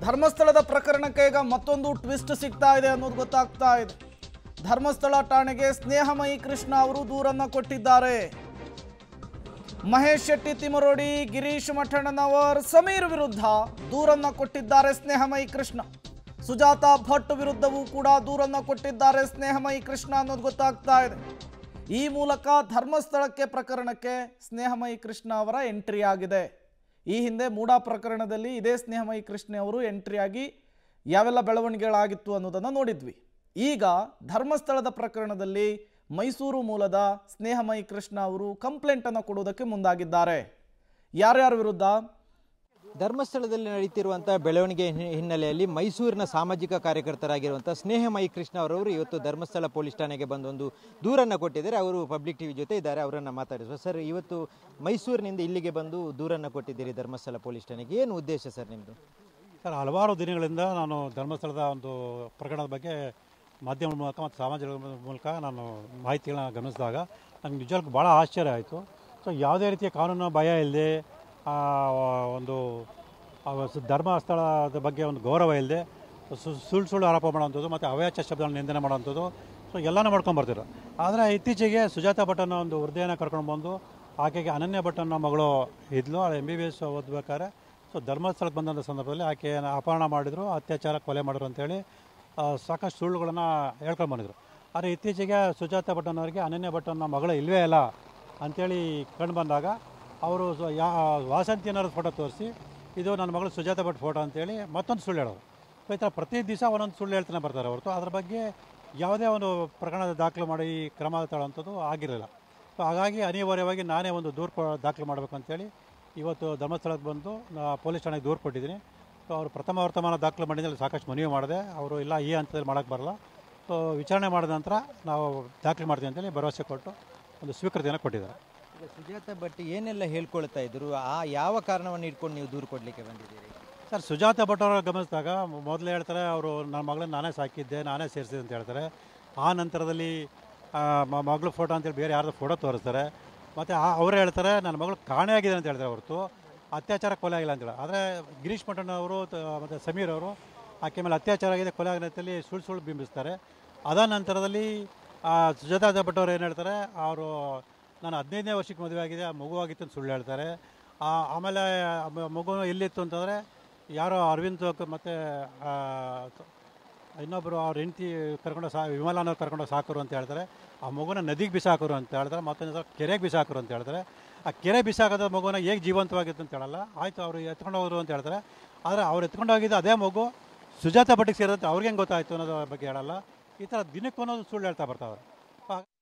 ಧರ್ಮಸ್ಥಳದ ಪ್ರಕರಣಕ್ಕೆ ಈಗ ಮತ್ತೊಂದು ಟ್ವಿಸ್ಟ್ ಸಿಗ್ತಾ ಇದೆ ಅನ್ನೋದು ಗೊತ್ತಾಗ್ತಾ ಇದೆ. ಧರ್ಮಸ್ಥಳ ಠಾಣೆಗೆ ಸ್ನೇಹಮಯಿ ಕೃಷ್ಣ ಅವರು ದೂರನ್ನ ಕೊಟ್ಟಿದ್ದಾರೆ. ಮಹೇಶ್ ಶೆಟ್ಟಿ ತಿಮರೋಡಿ, ಗಿರೀಶ್ ಮಠಣ್ಣನವರ್, ಸಮೀರ್ ವಿರುದ್ಧ ದೂರನ್ನ ಕೊಟ್ಟಿದ್ದಾರೆ ಸ್ನೇಹಮಯಿ ಕೃಷ್ಣ. ಸುಜಾತಾ ಭಟ್ ವಿರುದ್ಧವೂ ಕೂಡ ದೂರನ್ನ ಕೊಟ್ಟಿದ್ದಾರೆ ಸ್ನೇಹಮಯಿ ಕೃಷ್ಣ ಅನ್ನೋದು ಗೊತ್ತಾಗ್ತಾ ಇದೆ. ಈ ಮೂಲಕ ಧರ್ಮಸ್ಥಳಕ್ಕೆ ಪ್ರಕರಣಕ್ಕೆ ಸ್ನೇಹಮಯಿ ಕೃಷ್ಣ ಅವರ ಎಂಟ್ರಿ ಆಗಿದೆ. ಈ ಹಿಂದೆ ಮೂಡಾ ಪ್ರಕರಣದಲ್ಲಿ ಇದೇ ಸ್ನೇಹಮಯಿ ಕೃಷ್ಣ ಅವರು ಎಂಟ್ರಿ ಆಗಿ ಯಾವೆಲ್ಲ ಬೆಳವಣಿಗೆಗಳಾಗಿತ್ತು ಅನ್ನೋದನ್ನು ನೋಡಿದ್ವಿ. ಈಗ ಧರ್ಮಸ್ಥಳದ ಪ್ರಕರಣದಲ್ಲಿ ಮೈಸೂರು ಮೂಲದ ಸ್ನೇಹಮಯಿ ಕೃಷ್ಣ ಅವರು ಕಂಪ್ಲೇಂಟನ್ನು ಕೊಡುವುದಕ್ಕೆ ಮುಂದಾಗಿದ್ದಾರೆ. ಯಾರ್ಯಾರ ವಿರುದ್ಧ? ಧರ್ಮಸ್ಥಳದಲ್ಲಿ ನಡೀತಿರುವಂಥ ಬೆಳವಣಿಗೆ ಹಿನ್ನೆಲೆಯಲ್ಲಿ ಮೈಸೂರಿನ ಸಾಮಾಜಿಕ ಕಾರ್ಯಕರ್ತರಾಗಿರುವಂಥ ಸ್ನೇಹಮಯಿ ಕೃಷ್ಣ ಅವರವರು ಇವತ್ತು ಧರ್ಮಸ್ಥಳ ಪೊಲೀಸ್ ಠಾಣೆಗೆ ಬಂದೊಂದು ದೂರನ್ನು ಕೊಟ್ಟಿದ್ದಾರೆ. ಅವರು ಪಬ್ಲಿಕ್ ಟಿವಿ ಜೊತೆ ಇದ್ದಾರೆ, ಅವರನ್ನು ಮಾತಾಡಿಸುವ. ಸರ್, ಇವತ್ತು ಮೈಸೂರಿನಿಂದ ಇಲ್ಲಿಗೆ ಬಂದು ದೂರನ್ನು ಕೊಟ್ಟಿದ್ದೀರಿ ಧರ್ಮಸ್ಥಳ ಪೊಲೀಸ್ ಠಾಣೆಗೆ, ಏನು ಉದ್ದೇಶ ಸರ್ ನಿಮ್ಮದು? ಸರ್, ಹಲವಾರು ದಿನಗಳಿಂದ ನಾನು ಧರ್ಮಸ್ಥಳದ ಒಂದು ಪ್ರಕರಣದ ಬಗ್ಗೆ ಮಾಧ್ಯಮದ ಮೂಲಕ ಮತ್ತು ಸಾಮಾಜಿಕ ಮೂಲಕ ನಾನು ಮಾಹಿತಿಗಳನ್ನ ಗಮನಿಸಿದಾಗ ನನಗೆ ನಿಜಕ್ಕೂ ಭಾಳ ಆಶ್ಚರ್ಯ ಆಯಿತು. ಸೊ ಯಾವುದೇ ರೀತಿಯ ಕಾನೂನು ಭಯ ಇಲ್ಲದೆ, ಒಂದು ಧರ್ಮಸ್ಥಳದ ಬಗ್ಗೆ ಒಂದು ಗೌರವ ಇಲ್ಲದೆ ಸುಳ್ಳು ಆರೋಪ ಮಾಡೋವಂಥದ್ದು ಮತ್ತು ಅವ್ಯಾಚ ಶಬ್ದಗಳನ್ನು ನಿಂದನೆ ಮಾಡೋವಂಥದ್ದು, ಸೊ ಎಲ್ಲನೂ ಮಾಡ್ಕೊಂಬರ್ತಿದ್ರು. ಆದರೆ ಇತ್ತೀಚೆಗೆ ಸುಜಾತಾ ಭಟ್ ಅನ್ನೋ ಒಂದು ವೃದ್ಧೆಯನ್ನು ಕರ್ಕೊಂಡು ಬಂದು ಆಕೆಗೆ ಅನನ್ಯ ಭಟ್ ಅನ್ನೋ ಮಗಳು ಇದ್ಲು, MBBS ಓದಬೇಕಾದ್ರೆ ಸೊ ಧರ್ಮಸ್ಥಳಕ್ಕೆ ಬಂದಂಥ ಸಂದರ್ಭದಲ್ಲಿ ಆಕೆಯನ್ನು ಅಪಹರಣ ಮಾಡಿದರು, ಅತ್ಯಾಚಾರ ಕೊಲೆ ಮಾಡಿದ್ರು ಅಂತೇಳಿ ಸಾಕಷ್ಟು ಸುಳ್ಳುಗಳನ್ನು ಹೇಳ್ಕೊಂಡು ಬಂದಿದ್ರು. ಆದರೆ ಇತ್ತೀಚೆಗೆ ಸುಜಾತಾ ಭಟ್ ಅನ್ನೋರಿಗೆ ಅನನ್ಯ ಭಟ್ ಅನ್ನೋ ಮಗಳು ಇಲ್ಲವೇ ಇಲ್ಲ ಅಂಥೇಳಿ ಕಂಡು ಬಂದಾಗ ಅವರು ವಾಸಂತಿ ಅನ್ನೋರ ಫೋಟೋ ತೋರಿಸಿ ಇದು ನನ್ನ ಮಗಳು ಸುಜಾತಾ ಭಟ್ ಫೋಟೋ ಅಂತೇಳಿ ಮತ್ತೊಂದು ಸುಳ್ಳು ಹೇಳೋರು. ಸೊ ಈ ಥರ ಪ್ರತಿ ದಿವಸ ಒಂದೊಂದು ಸುಳ್ಳು ಹೇಳ್ತಾನೆ ಬರ್ತಾರೆ ಹೊರತು ಅದ್ರ ಬಗ್ಗೆ ಯಾವುದೇ ಒಂದು ಪ್ರಕರಣದ ದಾಖಲು ಮಾಡಿ ಕ್ರಮ ತಗೊಳ್ಳೋಂಥದ್ದು ಆಗಿರಲಿಲ್ಲ. ಸೊ ಹಾಗಾಗಿ ಅನಿವಾರ್ಯವಾಗಿ ನಾನೇ ಒಂದು ದೂರು ದಾಖಲು ಮಾಡಬೇಕಂತೇಳಿ ಇವತ್ತು ಧರ್ಮಸ್ಥಳಕ್ಕೆ ಬಂದು ಪೊಲೀಸ್ ಠಾಣೆಗೆ ದೂರು ಕೊಟ್ಟಿದ್ದೀನಿ. ಸೊ ಅವರು ಪ್ರಥಮ ವರ್ತಮಾನ ದಾಖಲು ಮಾಡಿದಲ್ಲಿ ಸಾಕಷ್ಟು ಮನವಿ ಮಾಡಿದೆ. ಅವರು ಇಲ್ಲ, ಈ ಹಂತದಲ್ಲಿ ಮಾಡೋಕ್ಕೆ ಬರಲ್ಲ, ಸೊ ವಿಚಾರಣೆ ಮಾಡಿದ ನಂತರ ನಾವು ದಾಖಲು ಮಾಡ್ತೀವಿ ಅಂತೇಳಿ ಭರವಸೆ ಕೊಟ್ಟು ಒಂದು ಸ್ವೀಕೃತಿಯನ್ನು ಕೊಟ್ಟಿದ್ದಾರೆ. ಈಗ ಸುಜಾತಾ ಭಟ್ ಏನೆಲ್ಲ ಹೇಳ್ಕೊಳ್ತಾ ಇದ್ರು, ಯಾವ ಕಾರಣವನ್ನು ಇಟ್ಕೊಂಡು ನೀವು ದೂರು ಕೊಡಲಿಕ್ಕೆ ಬಂದಿದ್ದೀರಿ? ಸರ್, ಸುಜಾತಾ ಭಟ್ ಅವರ ಗಮನಿಸಿದಾಗ ಮೊದಲು ಹೇಳ್ತಾರೆ ಅವರು ನನ್ನ ಮಗಳನ್ನ ನಾನೇ ಸಾಕಿದ್ದೆ, ನಾನೇ ಸೇರಿಸಿದೆ ಅಂತ ಹೇಳ್ತಾರೆ. ಆ ನಂತರದಲ್ಲಿ ಮಗಳು ಫೋಟೋ ಅಂತೇಳಿ ಬೇರೆ ಯಾರ್ದು ಫೋಟೋ ತೋರಿಸ್ತಾರೆ. ಮತ್ತು ಅವರೇ ಹೇಳ್ತಾರೆ ನನ್ನ ಮಗಳು ಕಾಣೆಯಾಗಿದೆ ಅಂತ ಹೇಳ್ತಾರೆ ಹೊರತು ಅತ್ಯಾಚಾರ ಕೊಲೆ ಆಗಿಲ್ಲ ಅಂತೇಳಿ. ಆದರೆ ಗಿರೀಶ್ ಮಠಣ್ಣವರು ಮತ್ತು ಸಮೀರ್ ಅವರು ಆಕೆ ಮೇಲೆ ಅತ್ಯಾಚಾರ ಆಗಿದೆ, ಕೊಲೆ ಆಗಿದೆ ಅಂತೇಳಿ ಸುಳ್ಳು ಬಿಂಬಿಸ್ತಾರೆ. ಅದಾದ ನಂತರದಲ್ಲಿ ಸುಜಾತಾ ಭಟ್ ಅವರು ಏನು ಹೇಳ್ತಾರೆ, ಅವರು ನಾನು 15ನೇ ವರ್ಷಕ್ಕೆ ಮದುವೆ ಆಗಿದೆ, ಆ ಮಗುವಾಗಿತ್ತು ಅಂತ ಸುಳ್ಳು ಹೇಳ್ತಾರೆ. ಆಮೇಲೆ ಮಗು ಎಲ್ಲಿತ್ತು ಅಂತಂದರೆ ಯಾರೋ ಅರವಿಂದ್ ಮತ್ತು ಇನ್ನೊಬ್ಬರು ಅವ್ರ ಹೆಂಡತಿ ಕರ್ಕೊಂಡು ವಿಮಲಾನವ್ರು ಕರ್ಕೊಂಡು ಸಾಕರು ಅಂತ ಹೇಳ್ತಾರೆ. ಆ ಮಗುನ ನದಿಗೆ ಬಿಸಾಕರು ಅಂತ ಹೇಳ್ತಾರೆ, ಮತ್ತೊಂದು ಕೆರೆಗೆ ಬಿಸಾಕರು ಅಂತ ಹೇಳ್ತಾರೆ. ಆ ಕೆರೆ ಬಿಸಾಕದ ಮಗುನ ಹೇಗೆ ಜೀವಂತವಾಗಿತ್ತು ಅಂತ ಹೇಳಲ್ಲ. ಆಯಿತು, ಅವರು ಎತ್ಕೊಂಡು ಹೋದ್ರು ಅಂತ ಹೇಳ್ತಾರೆ. ಆದರೆ ಅವ್ರು ಎತ್ಕೊಂಡು ಹೋಗಿದ್ದು ಅದೇ ಮಗು ಸುಜಾತಾ ಭಟ್ಟಿಗೆ ಸೇರಿದಂತೆ ಅವ್ರಿಗೆ ಹೆಂಗೆ ಗೊತ್ತಾಯಿತು ಅನ್ನೋದ್ರ ಬಗ್ಗೆ ಹೇಳಲ್ಲ. ಈ ಥರ ದಿನಕ್ಕೊಂದೊಂದು ಸುಳ್ಳು ಹೇಳ್ತಾ ಬರ್ತಾವ್ರೆ.